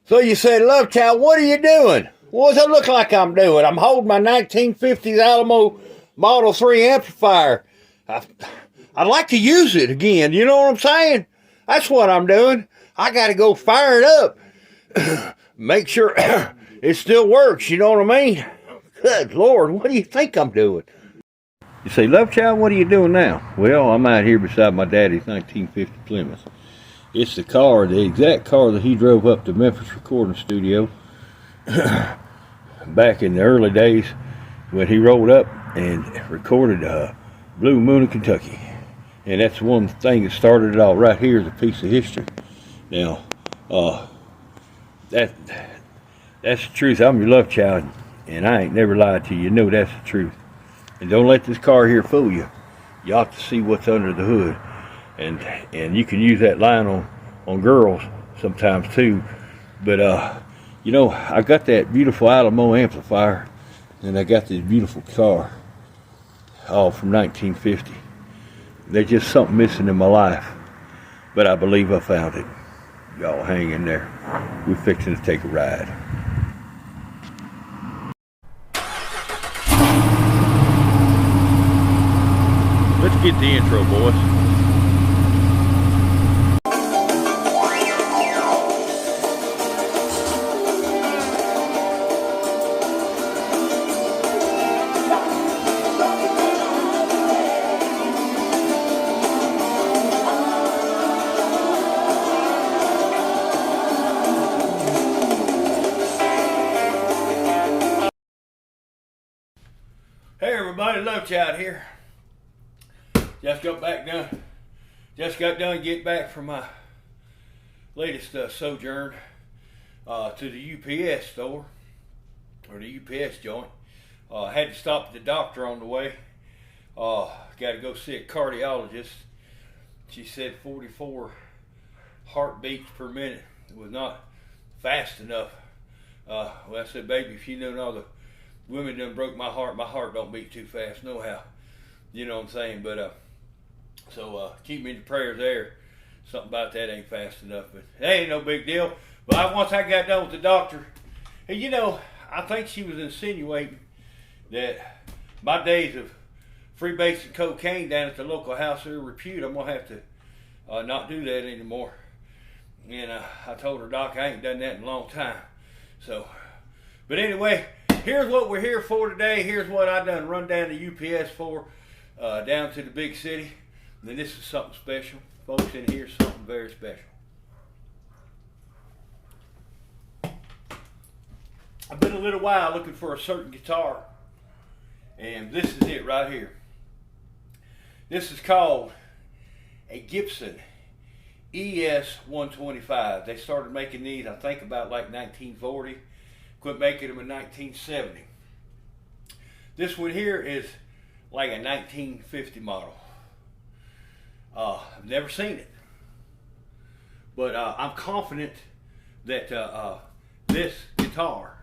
So you say, Love Child, what are you doing? What does it look like I'm doing? I'm holding my 1950s Alamo Model 3 amplifier. I'd like to use it again. You know what I'm saying? That's what I'm doing. I got to go fire it up. Make sure it still works. You know what I mean? Good Lord, what do you think I'm doing? You say, Love Child, what are you doing now? Well, I'm out here beside my daddy's 1950 Plymouth. It's the car, the exact car that he drove up to Memphis recording studio back in the early days when he rolled up and recorded Blue Moon of Kentucky. And that's one thing that started it all. Right here is a piece of history. Now, that's the truth. I'm your love child, and I ain't never lied to you. You know that's the truth. And don't let this car here fool you. You ought to see what's under the hood. And you can use that line on girls sometimes too. But you know, I got that beautiful Alamo amplifier, and I got this beautiful car, all from 1950. There's just something missing in my life, but I believe I found it. Y'all hang in there. We're fixing to take a ride. Let's get the intro, boys. Hey everybody, Love Child here. Just got done getting back from my latest sojourn to the UPS store, or the UPS joint. Had to stop at the doctor on the way. Got to go see a cardiologist. She said 44 heartbeats per minute was not fast enough. Well, I said, baby, if you knew all the women done broke my heart don't beat too fast, no how. You know what I'm saying? But so keep me in the prayers there. Something about that ain't fast enough, but that ain't no big deal. But once I got done with the doctor, and you know, I think she was insinuating that my days of freebasing cocaine down at the local house of repute, I'm gonna have to not do that anymore. And I told her, Doc, I ain't done that in a long time. So, but anyway, here's what we're here for today. Here's what I done run down to UPS for, down to the big city. And this is something special. Folks, in here, something very special. I've been a little while looking for a certain guitar, and this is it right here. This is called a Gibson ES-125. They started making these, I think, about like 1940. Quit making them in 1970. This one here is like a 1950 model. I've never seen it, but I'm confident that this guitar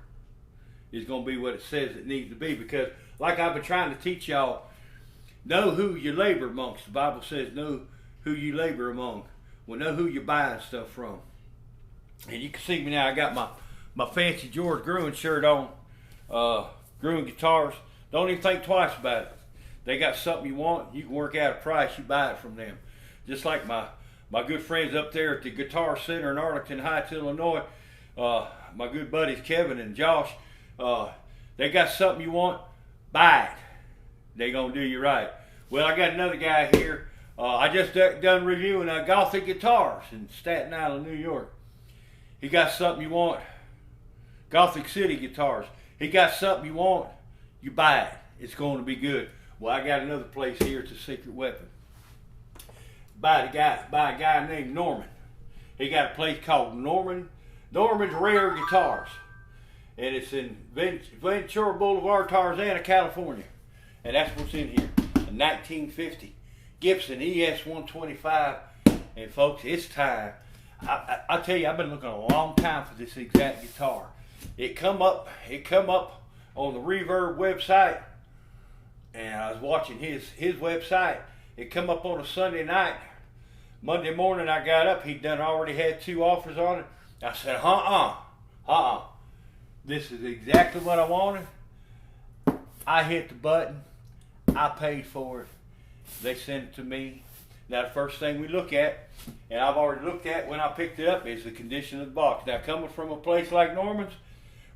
is going to be what it says it needs to be, because like I've been trying to teach y'all, know who you labor amongst. The Bible says know who you labor among. Well, know who you're buying stuff from. And you can see me now, I got my fancy George Gruen shirt on. Gruen guitars. Don't even think twice about it. They got something you want, you can work out a price, you buy it from them. Just like my good friends up there at the Guitar Center in Arlington Heights, Illinois, my good buddies Kevin and Josh, they got something you want, buy it. They gonna do you right. Well, I got another guy here. I just done reviewing Gothic guitars in Staten Island, New York. He got something you want, Gothic City guitars. He got something you want, you buy it. It's going to be good. Well, I got another place here. It's a secret weapon. By a guy named Norman. He got a place called Norman's Rare Guitars, and it's in Ventura Boulevard, Tarzana, California. And that's what's in here. A 1950 Gibson ES-125. And folks, it's time. I tell you, I've been looking a long time for this exact guitar. It come up on the Reverb website, and I was watching his website. It come up on a Sunday night. Monday morning I got up, he'd already had 2 offers on it. I said, This is exactly what I wanted. I hit the button. I paid for it. They sent it to me. Now the first thing we look at, and I've already looked at when I picked it up, is the condition of the box. Now coming from a place like Norman's,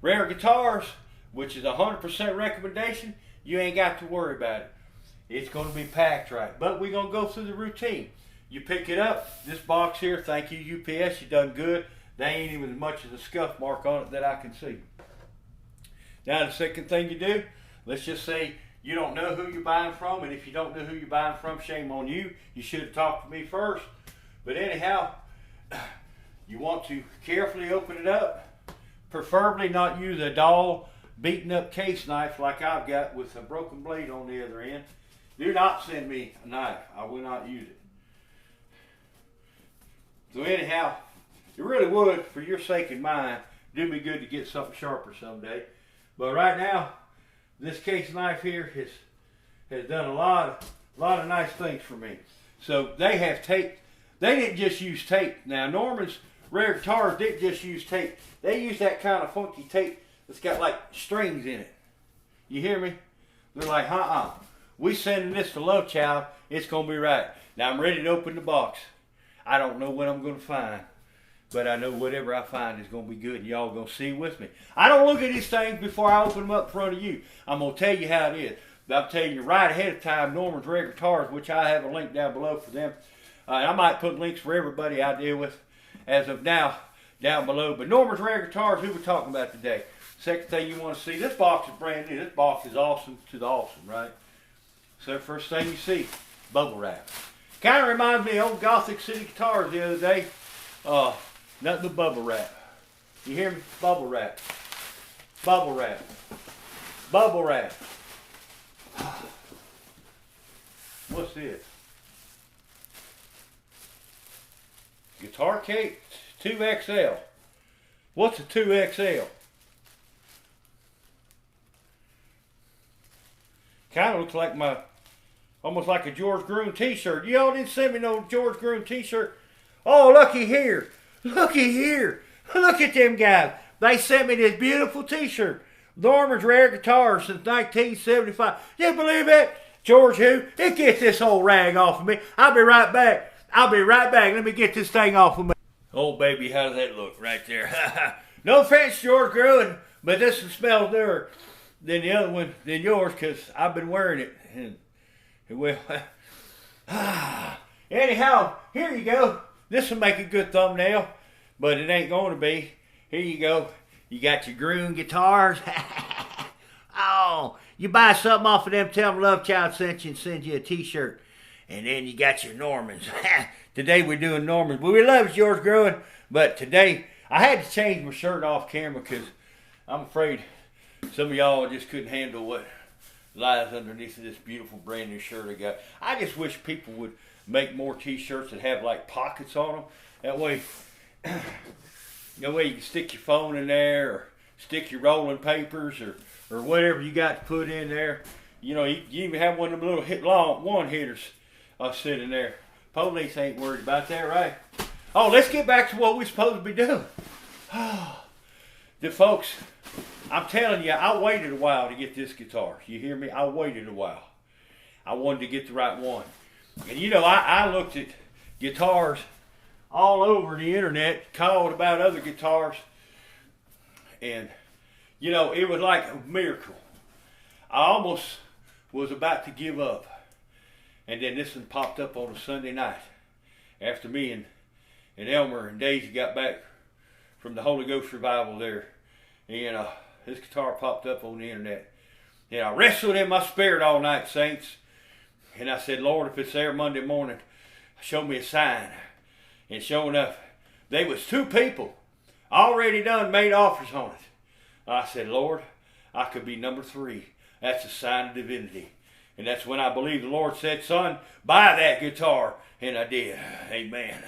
Rare Guitars, which is 100% recommendation, you ain't got to worry about it. It's going to be packed right. But we're going to go through the routine. You pick it up, this box here, thank you UPS, you done good. There ain't even as much as a scuff mark on it that I can see. Now the second thing you do, let's just say you don't know who you're buying from, and if you don't know who you're buying from, shame on you. You should have talked to me first. But anyhow, you want to carefully open it up. Preferably not use a dull, beaten up case knife like I've got with a broken blade on the other end. Do not send me a knife. I will not use it. So anyhow, it really would, for your sake and mine, do me good to get something sharper someday. But right now, this case knife here has done a lot of nice things for me. So they have tape. They didn't just use tape. Now Norman's Rare Guitars didn't just use tape. They use that kind of funky tape that's got like strings in it. You hear me? They're like, we sending this to Love Child. It's gonna be right. Now I'm ready to open the box. I don't know what I'm gonna find, but I know whatever I find is going to be good, and y'all going to see with me. I don't look at these things before I open them up in front of you. I'm going to tell you how it is. But I'm telling you right ahead of time, Norman's Rare Guitars, which I have a link down below for them. I might put links for everybody I deal with as of now down below. But Norman's Rare Guitars, who we're talking about today. Second thing you want to see, this box is brand new. This box is awesome to the awesome, right? So first thing you see, bubble wrap. Kind of reminds me of old Gothic City guitars the other day. Nothing but bubble wrap. You hear me? Bubble wrap. Bubble wrap. Bubble wrap. What's this? Guitar case 2XL. What's a 2XL? Kind of looks like almost like a George Groom t-shirt. Y'all didn't send me no George Groom t-shirt. Oh, looky here. Looky here. Look at them guys. They sent me this beautiful t-shirt. Norman's Rare Guitars since 1975. You believe it? George who? It gets this whole rag off of me. I'll be right back. I'll be right back. Let me get this thing off of me. Oh, baby, how does that look right there? No offense, George Gruen, but this one smells newer than the other one, than yours, because I've been wearing it. And well, anyhow, here you go. This will make a good thumbnail, but it ain't going to be. Here you go. You got your Gruen guitars. Oh, you buy something off of them, tell them Love Child sent you and send you a t-shirt. And then you got your Normans. Today we're doing Normans. But we love George Gruen. But today, I had to change my shirt off camera because I'm afraid some of y'all just couldn't handle what lies underneath of this beautiful brand new shirt I got. I just wish people would make more t-shirts that have like pockets on them. That way you can stick your phone in there, or stick your rolling papers, or whatever you got to put in there. You know, you even have one of them little long one-hitters sitting there. Police ain't worried about that, right? Oh, let's get back to what we're supposed to be doing. The folks, I'm telling you, I waited a while to get this guitar. You hear me? I waited a while. I wanted to get the right one. And you know, I looked at guitars all over the internet, called about other guitars, and you know, it was like a miracle. I almost was about to give up. And then this one popped up on a Sunday night after me and Elmer and Daisy got back from the Holy Ghost revival there. And this guitar popped up on the internet. And I wrestled in my spirit all night, saints. And I said, Lord, if it's there Monday morning, show me a sign. And sure enough, there was 2 people already done made offers on it. I said, Lord, I could be number 3. That's a sign of divinity. And that's when I believe the Lord said, son, buy that guitar. And I did. Amen.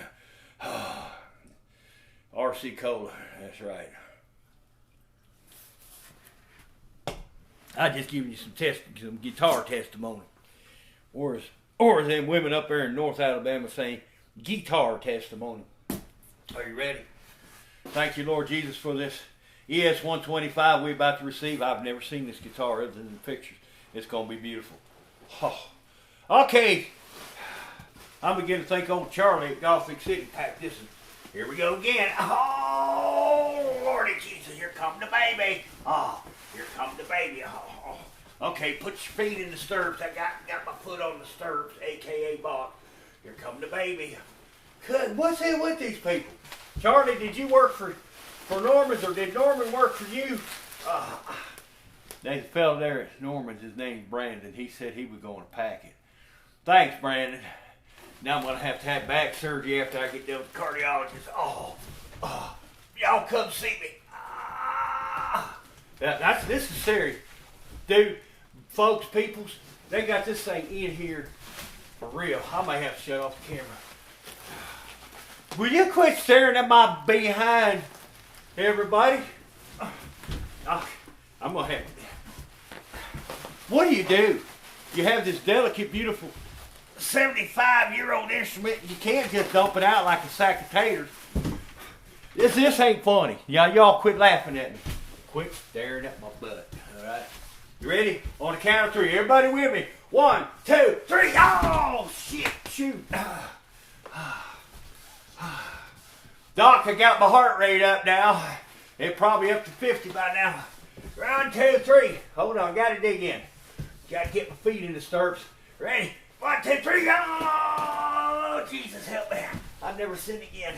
RC Cola. That's right. I just giving you some guitar testimony. Or as them women up there in North Alabama saying, guitar testimony. Are you ready? Thank you, Lord Jesus, for this ES-125 we're about to receive. I've never seen this guitar other than the pictures. It's going to be beautiful. Oh. Okay. I'm beginning to think old Charlie at Gothic City packed this. Here we go again. Oh, Lordy Jesus, here come the baby. Oh, here come the baby. Oh. Okay, put your feet in the stirrups. I got my foot on the stirrups, a.k.a. box. Here come the baby. Good. What's that with these people? Charlie, did you work for Norman's, or did Norman work for you? There's a fellow there at Norman's. His name's Brandon. He said he was going to pack it. Thanks, Brandon. Now I'm going to have back surgery after I get done with the cardiologist. Y'all come see me. This is serious. Dude, folks, peoples, they got this thing in here for real. I may have to shut off the camera. Will you quit staring at my behind, everybody? I'm going to have to. What do? You have this delicate, beautiful 75-year-old instrument, and you can't just dump it out like a sack of taters. This ain't funny. Y'all quit laughing at me. Quit staring at my butt. All right? You ready? On the count of 3. Everybody with me. 1, 2, 3. Oh, shit. Shoot. Doc, I got my heart rate up now. It's probably up to 50 by now. 1, 2, 3. Hold on. Got to dig in. Got to get my feet in the stirrups. Ready? 1, 2, 3. Oh, Jesus, help me. I've never sinned again.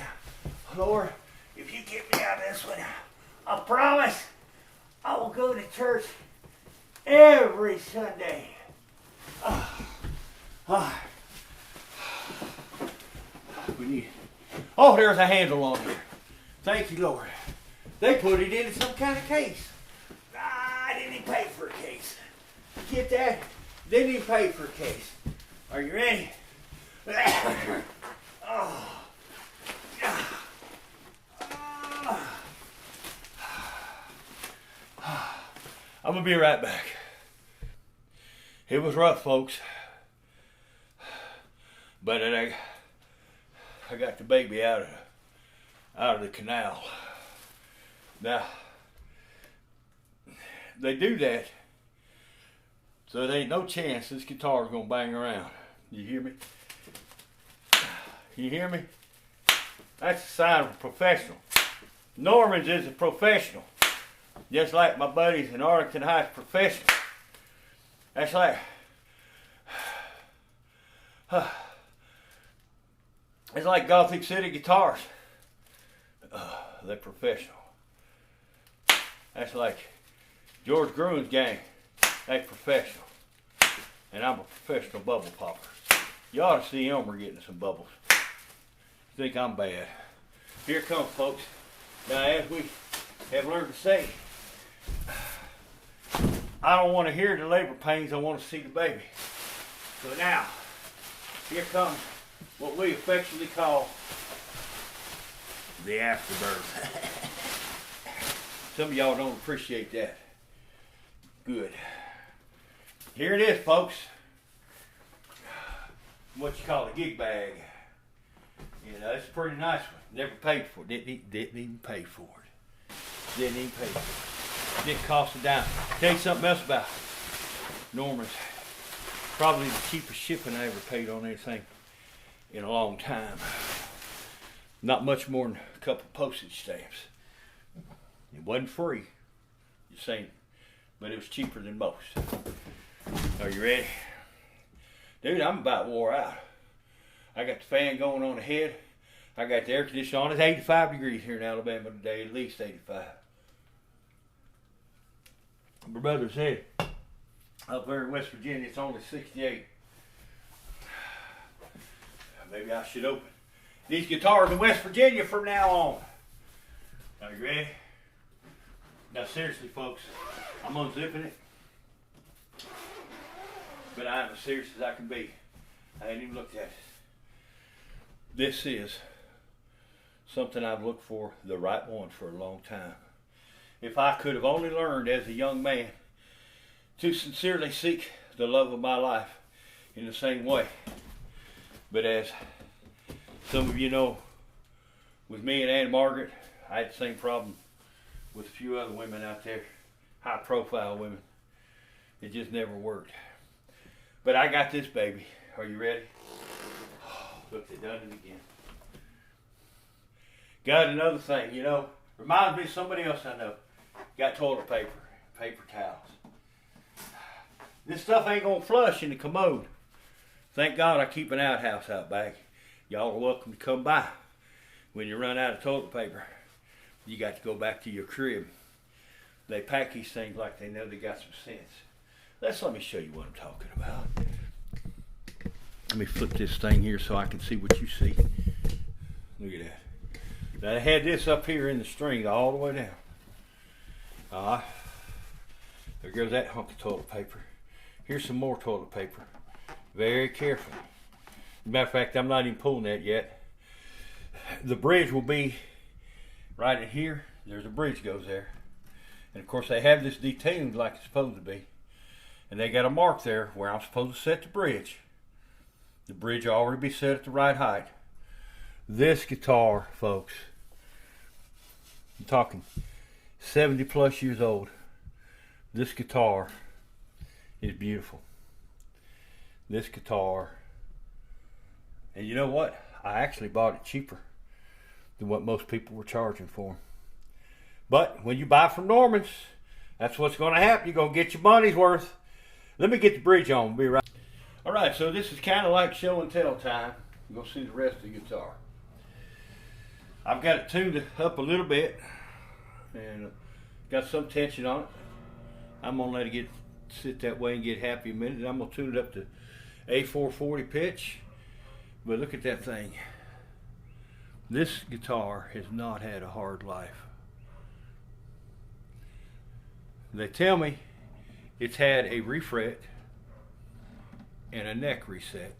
Lord, if you get me out of this one, I promise I will go to church every Sunday. There's a handle on here. Thank you, Lord. They put it in some kind of case. I didn't even pay for a case. Get that? Didn't even pay for a case. Are you ready? I'm going to be right back. It was rough, folks. But I got the baby out of the canal. Now, they do that so there ain't no chance this guitar is going to bang around. You hear me? You hear me? That's a sign of a professional. Norman's is a professional. Just like my buddies in Arlington Heights professional. That's like... it's like Gothic City guitars. They're professional. That's like George Gruen's gang. They're professional. And I'm a professional bubble popper. You ought to see Elmer getting some bubbles. You think I'm bad. Here it comes, folks. Now, as we have learned to say, I don't want to hear the labor pains, I want to see the baby. So now, here comes what we affectionately call the afterbirth. Some of y'all don't appreciate that. Good. Here it is, folks. What you call a gig bag. You know, it's a pretty nice one. Never paid for it. Didn't even pay for it. Didn't even pay for it. Didn't cost a dime. Tell you something else about Norman's. Probably the cheapest shipping I ever paid on anything in a long time. Not much more than a couple postage stamps. It wasn't free, just saying, but it was cheaper than most. Are you ready? Dude, I'm about wore out. I got the fan going on the head. I got the air conditioner on. It's 85 degrees here in Alabama today, at least 85. My brother said up there in West Virginia it's only 68. Maybe I should open these guitars in West Virginia from now on. Are you ready? Now seriously, folks, I'm unzipping it. But I am as serious as I can be. I ain't even looked at it. This is something I've looked for, the right one, for a long time. If I could have only learned as a young man to sincerely seek the love of my life in the same way. But as some of you know, with me and Aunt Margaret, I had the same problem with a few other women out there, high profile women. It just never worked. But I got this baby. Are you ready? Oh, look, they done it again. Got another thing, you know, reminds me of somebody else I know. Got toilet paper, paper towels. This stuff ain't gonna flush in the commode. Thank God I keep an outhouse out back. Y'all are welcome to come by. When you run out of toilet paper, you got to go back to your crib. They pack these things like they know they got some sense. Let me show you what I'm talking about. Let me flip this thing here so I can see what you see. Look at that. Now I had this up here in the string all the way down. There goes that hunk of toilet paper. Here's some more toilet paper. Very carefully. As a matter of fact, I'm not even pulling that yet. The bridge will be right in here. There's a bridge goes there. And of course they have this detuned like it's supposed to be. And they got a mark there where I'm supposed to set the bridge. The bridge will already be set at the right height. This guitar, folks, I'm talking 70 plus years old. This guitar is beautiful. This guitar, and you know what? I actually bought it cheaper than what most people were charging for. But when you buy from Norman's, that's what's going to happen. You're going to get your money's worth. Let me get the bridge on. We'll be right. All right, so this is kind of like show and tell time. You're going to see the rest of the guitar. I've got it tuned up a little bit and got some tension on it. I'm going to let it sit that way and get happy a minute. And I'm going to tune it up to A440 pitch. But look at that thing. This guitar has not had a hard life. They tell me it's had a refret and a neck reset.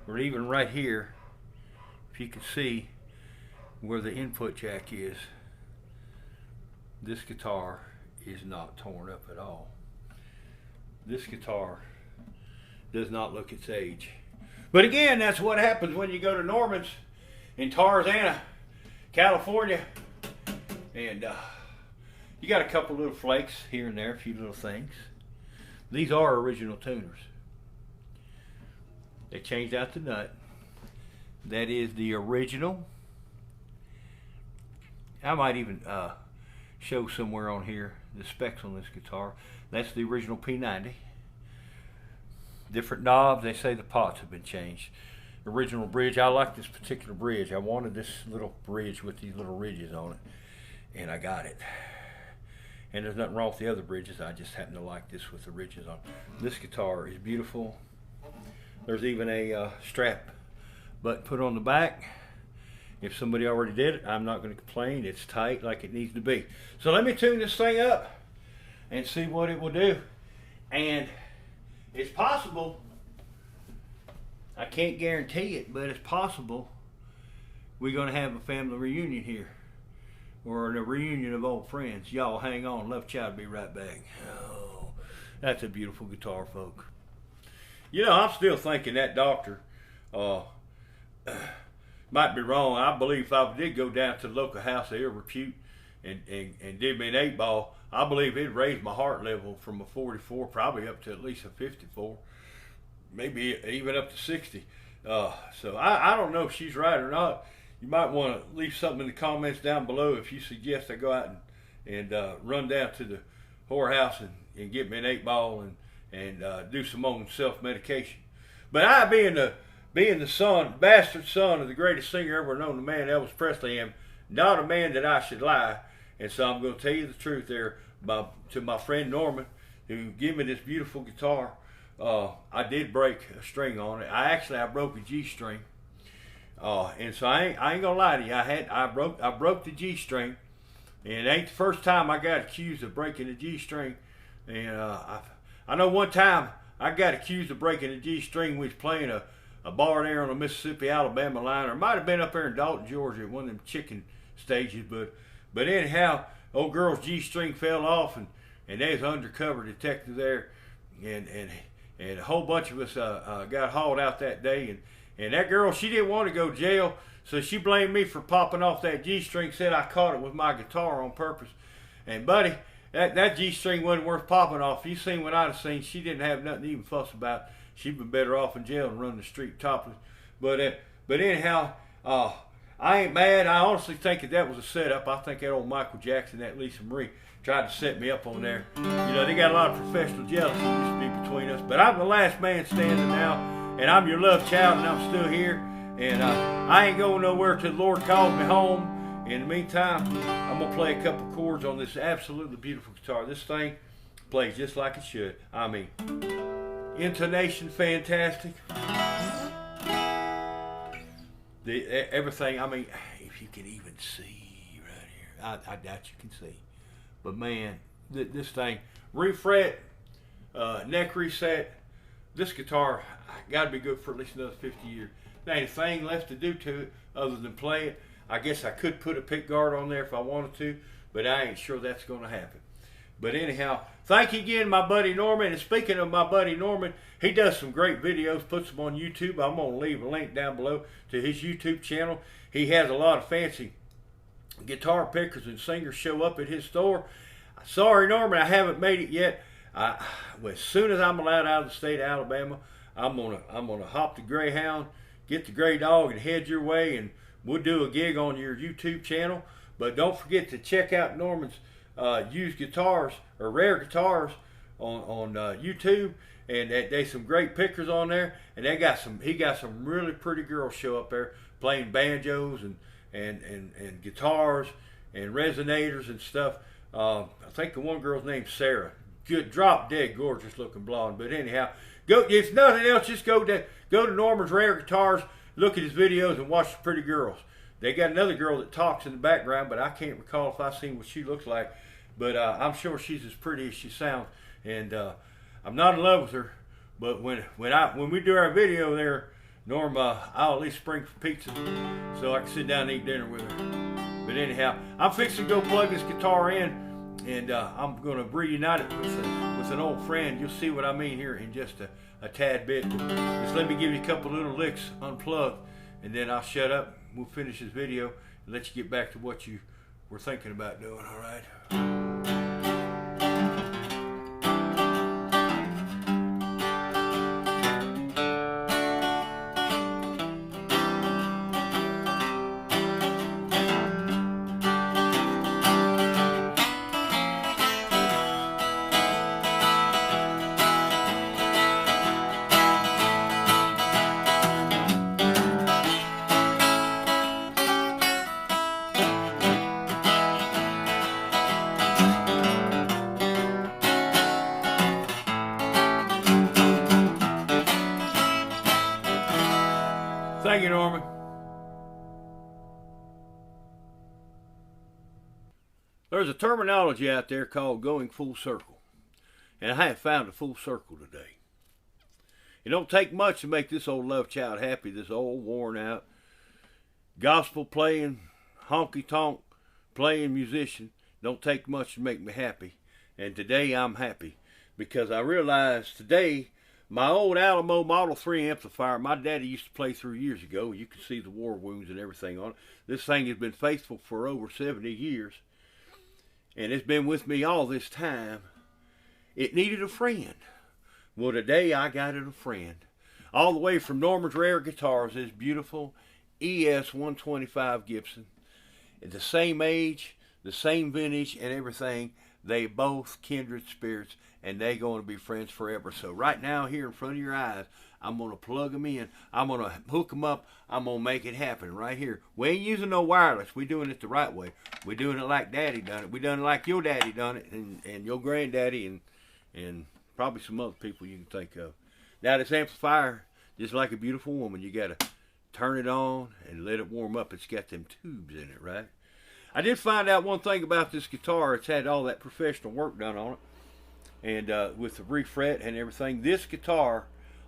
Or even right here, if you can see where the input jack is, this guitar is not torn up at all. This guitar does not look its age. But again, that's what happens when you go to Norman's in Tarzana, California, and you got a couple little flakes here and there, a few little things. These are original tuners. They changed out the nut. That is the original. I might even show somewhere on here the specs on this guitar. That's the original P90. Different knobs. They say the pots have been changed. Original bridge. I like this particular bridge. I wanted this little bridge with these little ridges on it, and I got it. And there's nothing wrong with the other bridges. I just happen to like this with the ridges on. This guitar is beautiful. There's even a strap button put on the back. If somebody already did it, I'm not going to complain. It's tight like it needs to be. So let me tune this thing up and see what it will do. And it's possible, I can't guarantee it, but it's possible we're going to have a family reunion here, or a reunion of old friends. Y'all hang on. Love Child will be right back. Oh, that's a beautiful guitar, folks. You know, I'm still thinking that doctor might be wrong. I believe if I did go down to the local house of repute and did me an 8-ball, I believe it'd raise my heart level from a 44 probably up to at least a 54, maybe even up to 60. So I don't know if she's right or not. You might want to leave something in the comments down below if you suggest I go out and run down to the whorehouse and get me an 8-ball and do some own self-medication. But I, being the son, bastard son of the greatest singer ever known to man, Elvis Presley, am not a man that I should lie. And so I'm going to tell you the truth there to my friend Norman, who gave me this beautiful guitar. I did break a string on it. I broke a G string. And so I ain't gonna lie to you. I broke the G string, and it ain't the first time I got accused of breaking the G string. And I know one time I got accused of breaking the G string. We was playing a bar there on the Mississippi-Alabama line, or it might have been up there in Dalton, Georgia, one of them chicken stages. But anyhow, old girl's G string fell off, and there's an undercover detective there, and a whole bunch of us got hauled out that day, And that girl, she didn't want to go to jail, so she blamed me for popping off that G-string, said I caught it with my guitar on purpose. And buddy, that G-string wasn't worth popping off. You seen what I'd have seen, she didn't have nothing to even fuss about. She'd been better off in jail than running the street topless. But anyhow, I ain't mad. I honestly think that was a setup. I think that old Michael Jackson, that Lisa Marie, tried to set me up on there. You know, they got a lot of professional jealousy used to be between us. But I'm the last man standing now, and I'm your love child, and I'm still here. And I ain't going nowhere till the Lord calls me home. In the meantime, I'm going to play a couple chords on this absolutely beautiful guitar. This thing plays just like it should. I mean, intonation fantastic. Everything, I mean, if you can even see right here, I doubt you can see. But man, this thing, refret, neck reset, this guitar got to be good for at least another 50 years. There ain't a thing left to do to it other than play it. I guess I could put a pick guard on there if I wanted to, but I ain't sure that's going to happen. But anyhow, thank you again, my buddy Norman. And speaking of my buddy Norman, he does some great videos, puts them on YouTube. I'm going to leave a link down below to his YouTube channel. He has a lot of fancy guitar pickers and singers show up at his store. Sorry, Norman, I haven't made it yet. As soon as I'm allowed out of the state of Alabama, I'm gonna hop the Greyhound, get the Grey Dog, and head your way, and we'll do a gig on your YouTube channel. But don't forget to check out Norman's used guitars or rare guitars on YouTube, and there's some great pickers on there, and he got some really pretty girls show up there playing banjos and guitars and resonators and stuff. I think the one girl's named Sarah. Good, drop dead gorgeous looking blonde. But anyhow, go, if nothing else, just go to Norman's Rare Guitars, look at his videos, and watch the pretty girls. They got another girl that talks in the background, but I can't recall if I seen what she looks like. But I'm sure she's as pretty as she sounds. And I'm not in love with her, but when we do our video there, Norm, I'll at least spring for pizza so I can sit down and eat dinner with her. But anyhow, I'm fixing to go plug this guitar in, and I'm going to reunite it with an old friend. You'll see what I mean here in just a tad bit. Just let me give you a couple little licks unplugged, and then I'll shut up. We'll finish this video and let you get back to what you were thinking about doing, all right? Thank you, Norman. There's a terminology out there called going full circle, and I have found a full circle today. It don't take much to make this old love child happy, this old worn out, gospel playing, honky tonk playing musician. Don't take much to make me happy, and today I'm happy because I realized today my old Alamo Model 3 amplifier, my daddy used to play through years ago. You can see the war wounds and everything on it. This thing has been faithful for over 70 years. And it's been with me all this time. It needed a friend. Well, today I got it a friend. All the way from Norman's Rare Guitars, this beautiful ES 125 Gibson. At the same age, the same vintage and everything. They both kindred spirits, and they're going to be friends forever. So right now, here in front of your eyes, I'm going to plug them in. I'm going to hook them up. I'm going to make it happen right here. We ain't using no wireless. We're doing it the right way. We're doing it like Daddy done it. We done it like your daddy done it, and your granddaddy, and probably some other people you can think of. Now, this amplifier, just like a beautiful woman, you got to turn it on and let it warm up. It's got them tubes in it, right? I did find out one thing about this guitar. It's had all that professional work done on it. And with the refret and everything, this guitar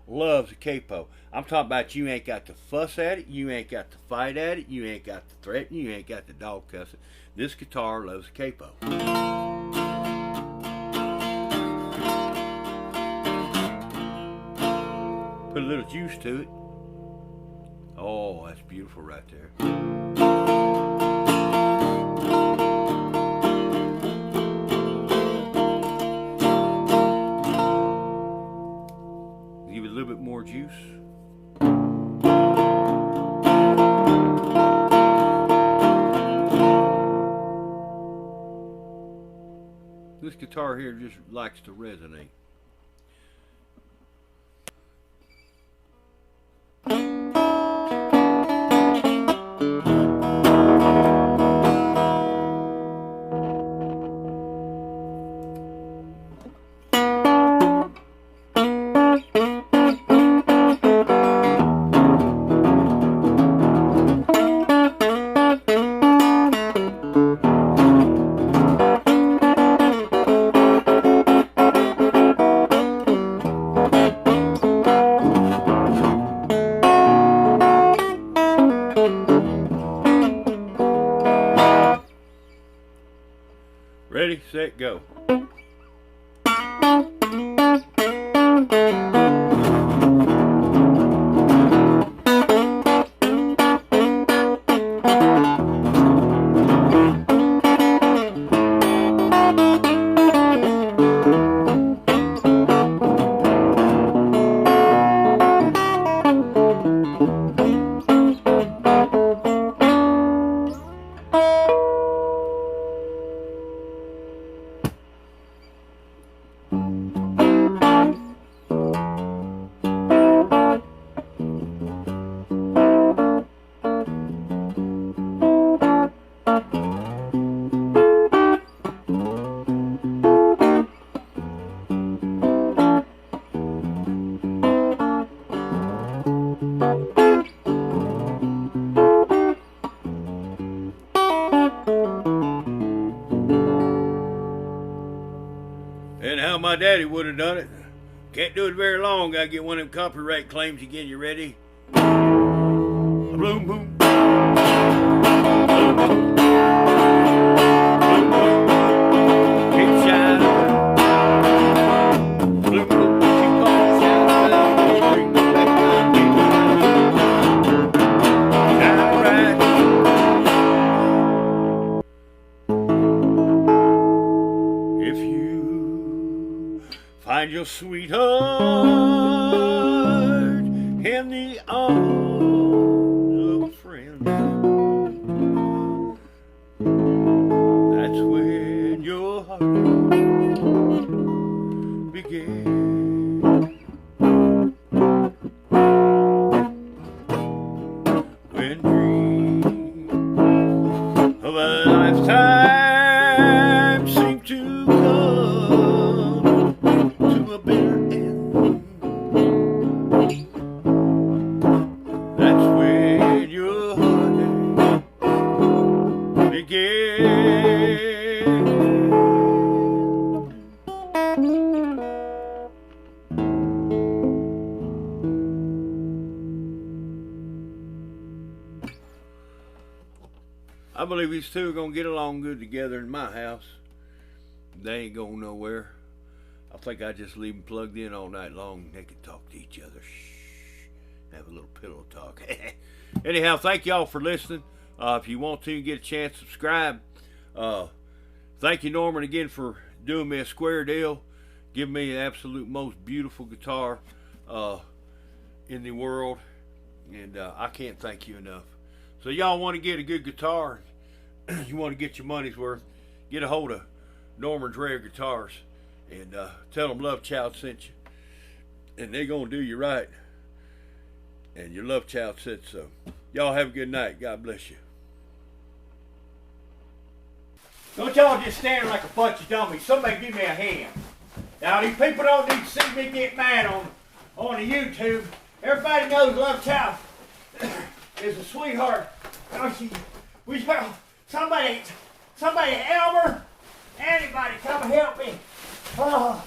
loves a capo. I'm talking about you ain't got to fuss at it, you ain't got to fight at it, you ain't got to threaten, you ain't got to dog cuss it. This guitar loves a capo. Put a little juice to it. Oh, that's beautiful right there. Give it a little bit more juice. This guitar here just likes to resonate. Ready, set, go. And how my daddy would have done it. Can't do it very long. Gotta get one of them copyright claims again. You ready? Boom, boom. Boom, boom. Boom, boom. Keep shining. Boom, boom. Keep on shining. Bring me back down. Shine bright. If you find your sweetheart in the arms of a friend, that's when your heart begins. When dreams of a lifetime seem to come to a bitter end, that's when your heartache begins. I believe these two are gonna get along good together in my house. They ain't going nowhere. I think I just leave them plugged in all night long. They can talk to each other. Shh. Have a little pillow talk. Anyhow, thank y'all for listening. If you want to get a chance, subscribe. Thank you, Norman, again for doing me a square deal. Giving me the absolute most beautiful guitar in the world. And I can't thank you enough. So y'all want to get a good guitar, you want to get your money's worth, get a hold of Norman's Rare Guitars and tell them Love Child sent you. And they're going to do you right. And your Love Child said so. Y'all have a good night. God bless you. Don't y'all just stand like a bunch of dummies. Somebody give me a hand. Now these people don't need to see me get mad on the YouTube. Everybody knows Love Child is a sweetheart. Somebody, Elmer, anybody come help me. Oh.